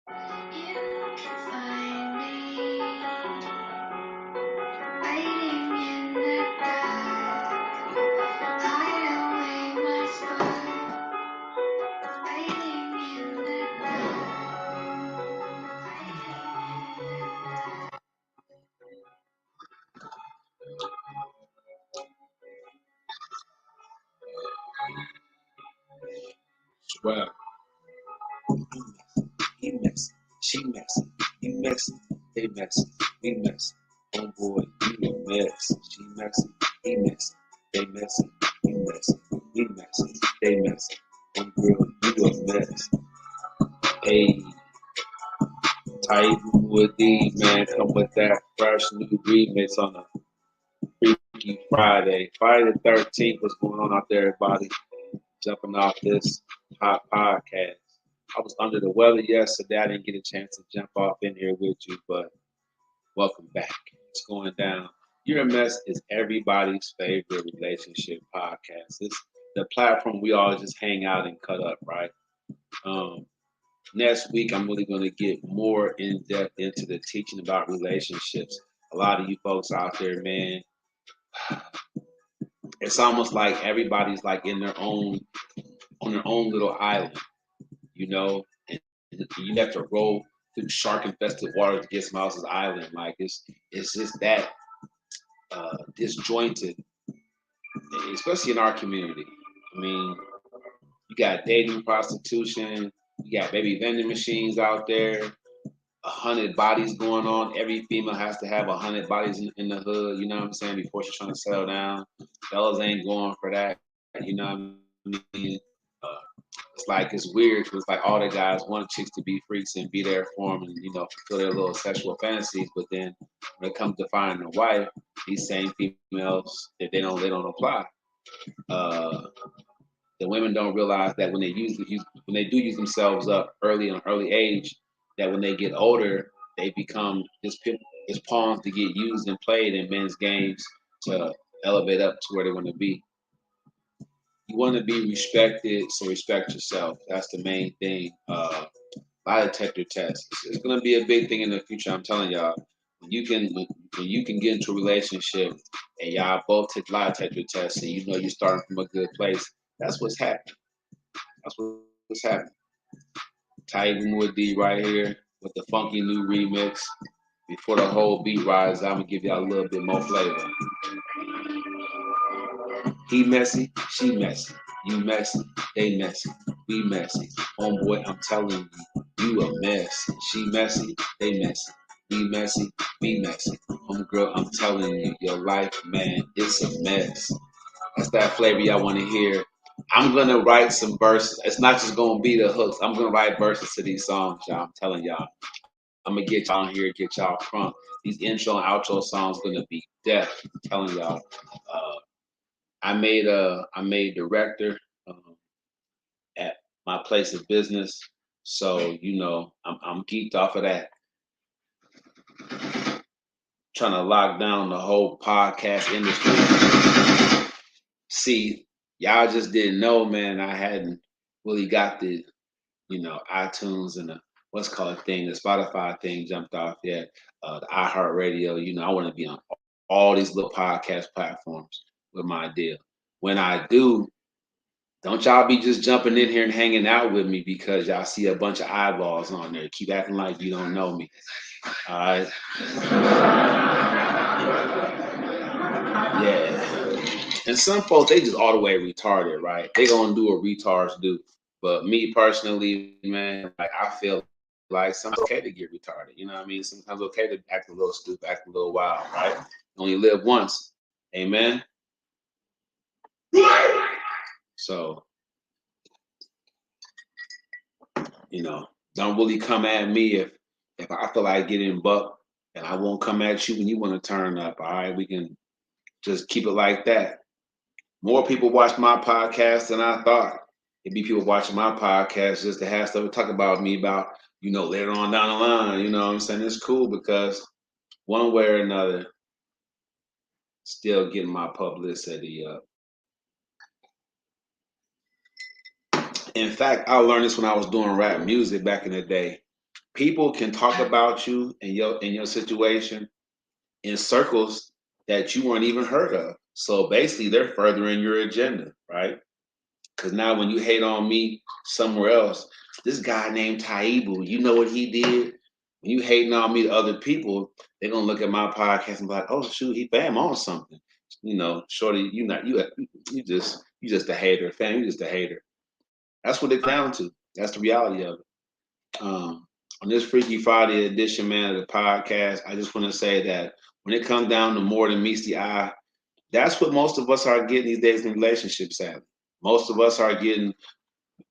You can find me waiting in the dark. Hide away my spark. Waiting in the dark. Well, he messy, she messy, he messy, they messy, we messy. Oh boy, you a mess. She messy, he messy, they messy, we messy, we messy, they messy. Oh girl, you a mess. Hey, Titan with D, man, come with that fresh new remix on a Freaky Friday. Friday the 13th, what's going on out there, everybody? Jumping off this hot podcast. I was under the weather yesterday. I didn't get a chance to jump off in here with you, but welcome back. It's going down. Your Mess is everybody's favorite relationship podcast. It's the platform we all just hang out and cut up, right? Um, Next week, I'm really going to get more in depth into the teaching about relationships. A lot of you folks out there, man, it's almost like everybody's like in their own on their own little island, you know, and you have to roll through shark infested waters to get some else's island. Like it's just that disjointed, especially in our community. I mean, you got dating, prostitution, you got baby vending machines out there, 100 bodies going on. Every female has to have 100 bodies in the hood. You know what I'm saying? Before she's trying to settle down, fellas ain't going for that. You know what I mean? Uh, it's like it's weird because like all the guys want chicks to be freaks and be there for them and fulfill their little sexual fantasies. But then when it comes to finding a wife, these same females that they don't apply. Uh, the women don't realize that when they do use themselves up early in an early age, that when they get older, they become just pawns to get used and played in men's games to elevate up to where they want to be. You want to be respected, so respect yourself. That's the main thing. Lie detector test. It's going to be a big thing in the future. I'm telling y'all. When you can get into a relationship and y'all both take lie detector tests and you know you're starting from a good place, that's what's happening. That's what's happening. Titan with D right here with the funky new remix. Before the whole beat rises, I'm gonna give y'all a little bit more flavor. He messy, she messy. You messy, they messy. We messy. Homeboy, I'm telling you a mess. She messy, they messy. We messy, be messy. Homegirl, I'm telling you, your life, man, it's a mess. That's that flavor y'all want to hear. I'm gonna write some verses. It's not just gonna be the hooks. I'm gonna write verses to these songs, y'all. I'm telling y'all. I'm gonna get y'all in here, get y'all crunk. These intro and outro songs gonna be death. I'm telling y'all. Uh, I made director at my place of business, so I'm geeked off of that. Trying to lock down the whole podcast industry. See, y'all just didn't know, man. I hadn't really got the iTunes and the what's called thing, the Spotify thing jumped off yet. The iHeartRadio. I want to be on all these little podcast platforms with my deal. When I do, don't y'all be just jumping in here and hanging out with me because y'all see a bunch of eyeballs on there. Keep acting like you don't know me. All right. Yeah. And some folks, they just all the way retarded, right? They gonna do what retards do. But me personally, man, like I feel like sometimes it's okay to get retarded. You know what I mean? Sometimes it's okay to act a little stupid, act a little wild, right? You only live once. Amen. So, you know, don't really come at me if I feel like getting bucked and I won't come at you when you want to turn up. All right. We can just keep it like that. More people watch my podcast than I thought. It'd be people watching my podcast just to have stuff to talk about me about, later on down the line. You know what I'm saying? It's cool because one way or another, still getting my publicity up. In fact, I learned this when I was doing rap music back in the day. people can talk about you and your situation in circles that you weren't even heard of. So basically, they're furthering your agenda, right? Because now when you hate on me somewhere else, this guy named Taibu, you know what he did? When you hating on me to other people, they're gonna look at my podcast and be like, "Oh shoot, he bam on something." You know, shorty, you just a hater, fam. You just a hater. That's what it down to. That's the reality of it. On this Freaky Friday edition, man, of the podcast, I just want to say that when it comes down to more than meets the eye, that's what most of us are getting these days in relationships. Sadly, most of us are getting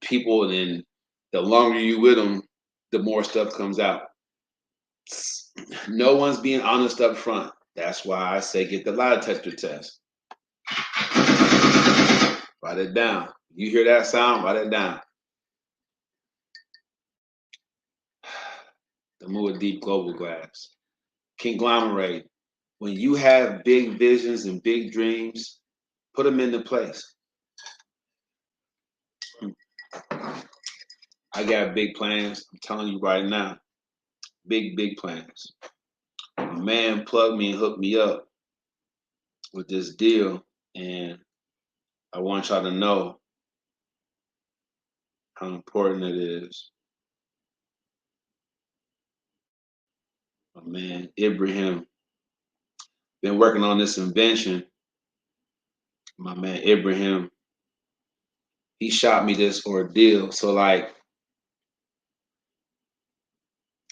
people, and the longer you with them, the more stuff comes out. No one's being honest up front. That's why I say get the lie detector test. Write it down. You hear that sound? Write it down. The Moa Deep Global Glass. Conglomerate. When you have big visions and big dreams, put them into place. I got big plans. I'm telling you right now. Big, big plans. A man plugged me and hooked me up with this deal, and I want y'all to know how important it is. My man Ibrahim been working on this invention. My man Ibrahim, he shot me this ordeal. So like,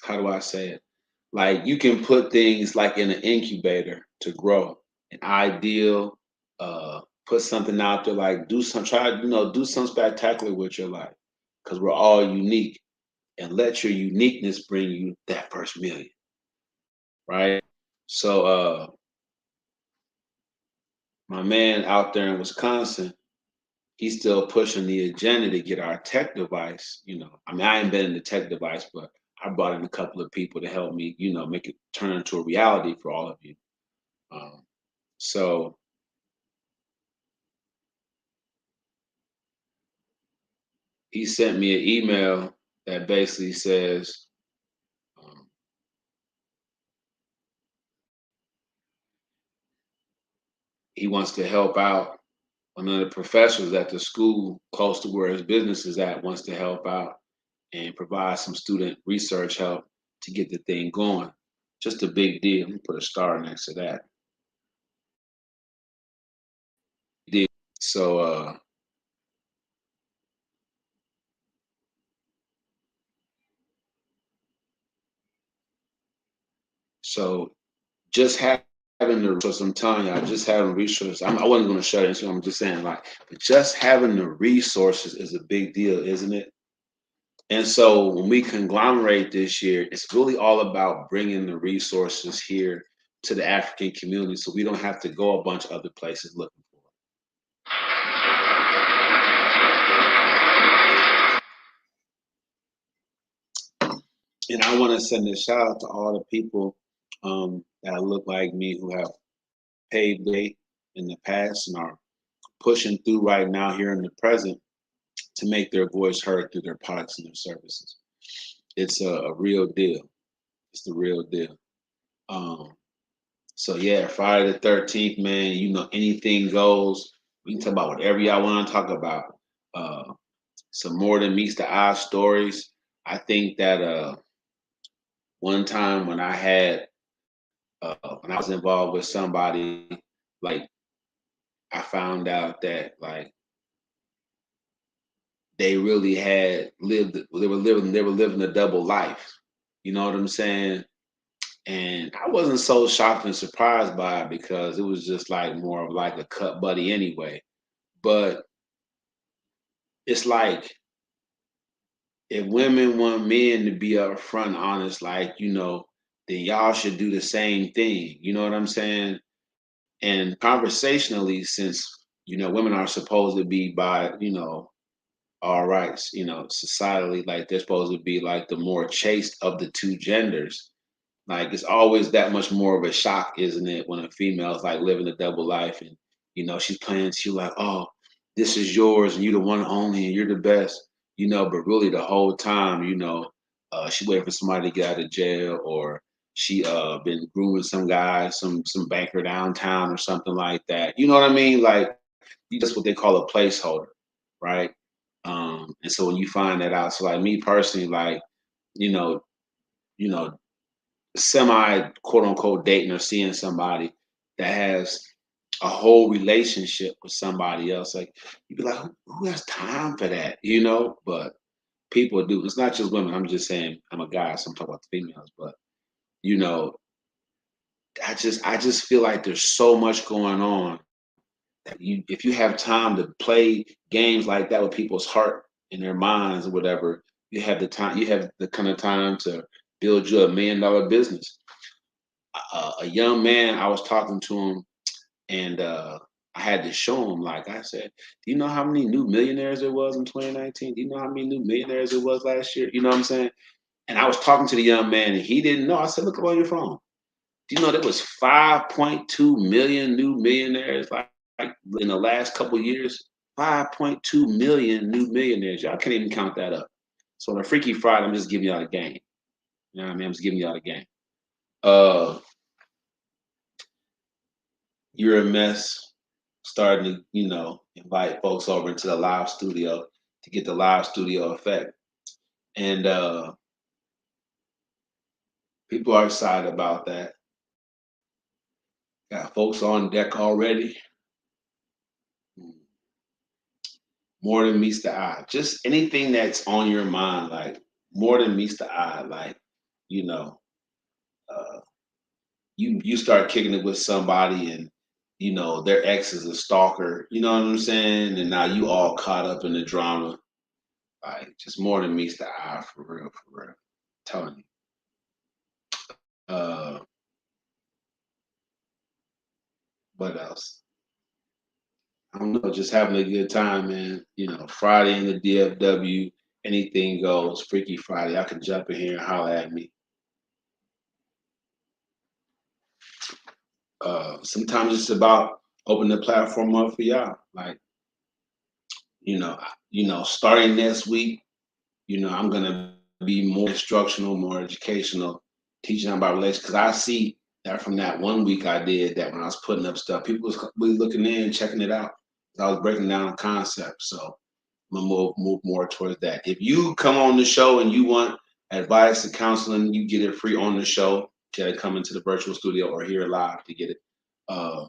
how do I say it? Like you can put things like in an incubator to grow. An ideal, put something out there, like do something spectacular with your life. Because we're all unique. And let your uniqueness bring you that first million. Right? So my man out there in Wisconsin, he's still pushing the agenda to get our tech device. I mean, I ain't been in the tech device, but I brought in a couple of people to help me, make it turn into a reality for all of you. So he sent me an email that basically says, um, he wants to help out. One of the professors at the school close to where his business is at wants to help out and provide some student research help to get the thing going. Just a big deal. Let me put a star next to that. So so just having the resources, I'm telling y'all, just having resources. I wasn't going to shut it, so I'm just saying, like, but just having the resources is a big deal, isn't it? And so when we conglomerate this year, it's really all about bringing the resources here to the African community, so we don't have to go a bunch of other places looking for it. And I want to send a shout out to all the people that look like me who have paved the way in the past and are pushing through right now here in the present to make their voice heard through their products and their services. It's a real deal. It's the real deal. Um, so yeah, Friday the 13th, man. Anything goes. We can talk about whatever y'all want to talk about. Uh, some more than meets the eye stories. I think that one time when I was involved with somebody, like I found out that like they really had lived. They were living a double life. You know what I'm saying? And I wasn't so shocked and surprised by it because it was just like more of like a cut buddy anyway. But it's like if women want men to be upfront, honest, like, then y'all should do the same thing. You know what I'm saying? And conversationally, since, women are supposed to be by, all rights, societally, like they're supposed to be like the more chaste of the two genders. Like it's always that much more of a shock, isn't it, when a female is like living a double life and she's playing to you like, oh, this is yours and you're the one only and you're the best, but really the whole time, she waiting for somebody to get out of jail, or she been grooming some guy, some banker downtown or something like that. You know what I mean? Like that's what they call a placeholder, right? And so when you find that out, so like me personally, like you know, you know, semi quote unquote dating or seeing somebody that has a whole relationship with somebody else, like you'd be like, who has time for that? You know, but people do. It's not just women. I'm just saying I'm a guy, so I'm talking about the females, but you know, I just feel like there's so much going on that you if you have time to play games like that with people's heart and their minds or whatever, you have the kind of time to build you $1 million business. A young man, I was talking to him, and I had to show him, like I said, do you know how many new millionaires there was in 2019? Do you know how many new millionaires there was last year? You know what I'm saying? And I was talking to the young man, and he didn't know. I said, look up on your phone. Do you know there was 5.2 million new millionaires like in the last couple of years? 5.2 million new millionaires. Y'all can't even count that up. So on a Freaky Friday, I'm just giving y'all a game. You know what I mean? I'm just giving y'all a game. You're a mess. Starting to, invite folks over into the live studio to get the live studio effect. And people are excited about that. Got folks on deck already. More than meets the eye. Just anything that's on your mind, like more than meets the eye. Like, you know, uh, you start kicking it with somebody, and their ex is a stalker. You know what I'm saying? And now you all caught up in the drama. Like, just more than meets the eye, for real, for real. I'm telling you. What else? I don't know, just having a good time, man. Friday in the DFW, anything goes. Freaky Friday. I can jump in here and holler at me. Sometimes it's about opening the platform up for y'all. Like, starting next week, I'm gonna be more instructional, more educational, teaching them about relationships. Because I see that from that one week I did that when I was putting up stuff, people was really looking in, checking it out. I was breaking down a concept. So I'm gonna move more towards that. If you come on the show and you want advice and counseling, you get it free on the show. You gotta come into the virtual studio or here live to get it. I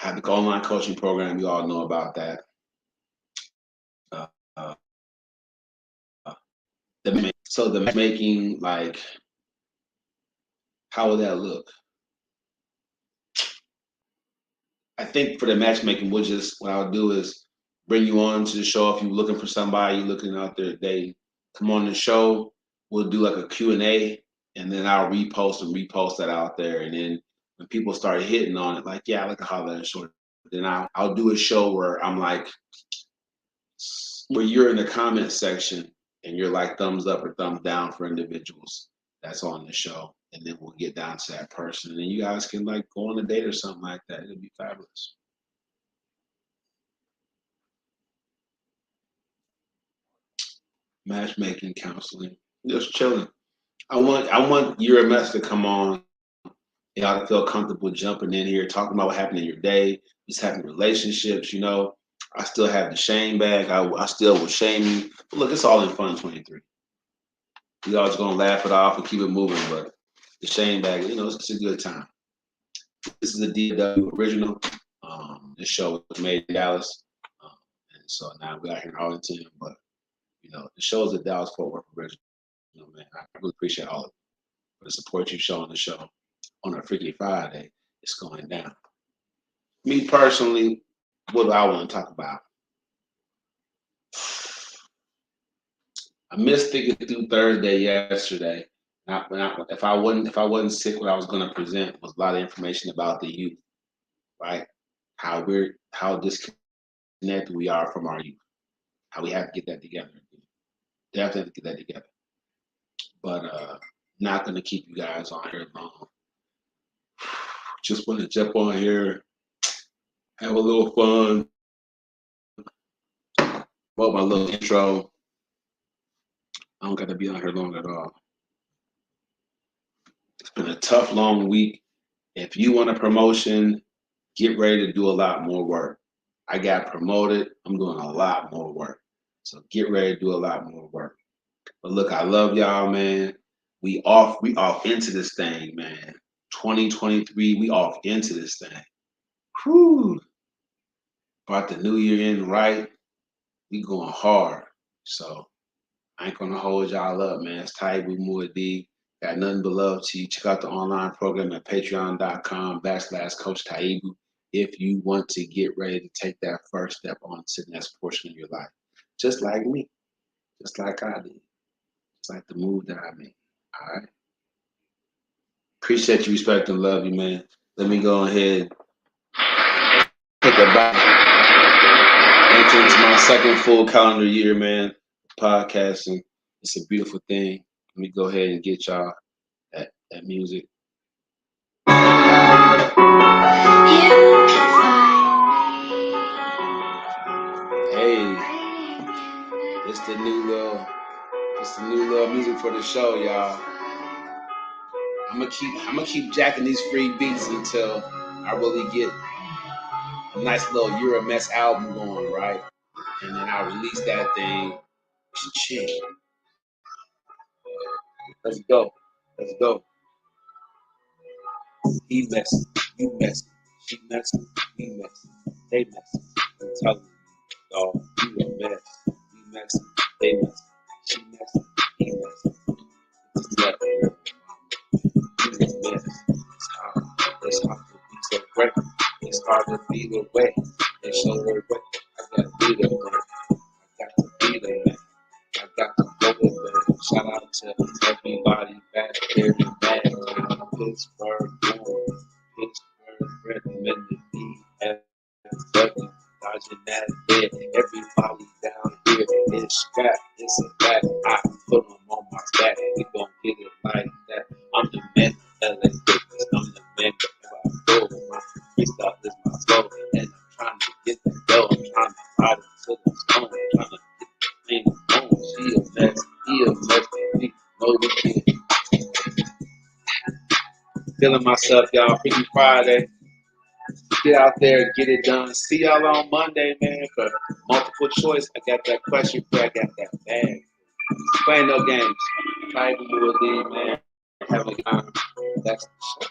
have the online coaching program. You all know about that. Uh, uh, the making, like, how would that look? I think for the matchmaking, what I'll do is bring you on to the show. If you're looking for somebody, you're looking out there, they come on the show. We'll do like a Q&A, and then I'll repost that out there. And then when people start hitting on it, like, yeah, I like to holler at short. Then I'll do a show where I'm like, where you're in the comment section and you're like thumbs up or thumbs down for individuals that's on the show. And then we'll get down to that person. And then you guys can like go on a date or something like that. It'll be fabulous. Matchmaking, counseling, just chilling. I want your mess to come on. Y'all to feel comfortable jumping in here, talking about what happened in your day, just having relationships. I still have the shame bag. I still will shame you. But look, it's all in fun 23. We all just gonna laugh it off and keep it moving. But the shame bag, it's a good time. This is a DW original. This show was made in Dallas, and so now we out here in Arlington. But the show is a Dallas Fort Worth original. Man, I really appreciate all of it for the support you show on the show on a Freaky Friday. It's going down. Me personally, what do I want to talk about? I missed thinking through Thursday yesterday. If I wasn't sick, what I was going to present was a lot of information about the youth, right? How disconnected we are from our youth. How we have to get that together. Definitely have to get that together. But not going to keep you guys on here long. Just want to jump on here, have a little fun. About my little intro. I don't got to be on here long at all. It's been a tough, long week. If you want a promotion, get ready to do a lot more work. I got promoted. I'm doing a lot more work. So get ready to do a lot more work. But look, I love y'all, man. We off into this thing, man. 2023, we off into this thing. Whew. Brought the new year in right. We going hard. So I ain't gonna hold y'all up, man. It's Taibu Muadi. Got nothing but love to you. Check out the online program at patreon.com/Coach Taibu if you want to get ready to take that first step on to the next portion of your life. Just like me. Just like I did. Just like the move that I made. All right. Appreciate you, respect, and love you, man. Let me go ahead and take a back. Enter into my second full calendar year, man. Podcasting. It's a beautiful thing. Let me go ahead and get y'all that music. You can find Hey, me waiting in the it's the new little music for the show, y'all. I'm gonna keep jacking these free beats until I really get a nice little Euromess album going, right? And then I'll release that thing. Cha-ching. Let's go. Let's go. He messy, you messy, she messy, we messy, they messy. I'm telling you, dog, you a mess. You messy, they messy, she messy, he messy. Just let me know, you a mess. It's hard to be so great. It's hard to be the way. And show the way. I gotta be the man. I got to be the man. I got to go with it. Shout out to everybody back there in Madison, Pittsburgh, Pittsburgh, recommended DFW, dodging that bed. Everybody down here is strapped. It's a fact. I put them on my back. We gon' get it like that. I'm the man of LA Lakers. I'm the man of I go. My freestyle is my flow. And I'm trying to get the dough. I'm trying to ride it to the stone. I'm trying to get the thing on. She a mess. He a mess. We know the kid. Feeling myself, y'all. Freaky Friday. Get out there, get it done. See y'all on Monday, man, for multiple choice. I got that question for you. I got that bag. Playing no games. Try to do a lead, man. Having a good time. That's the show.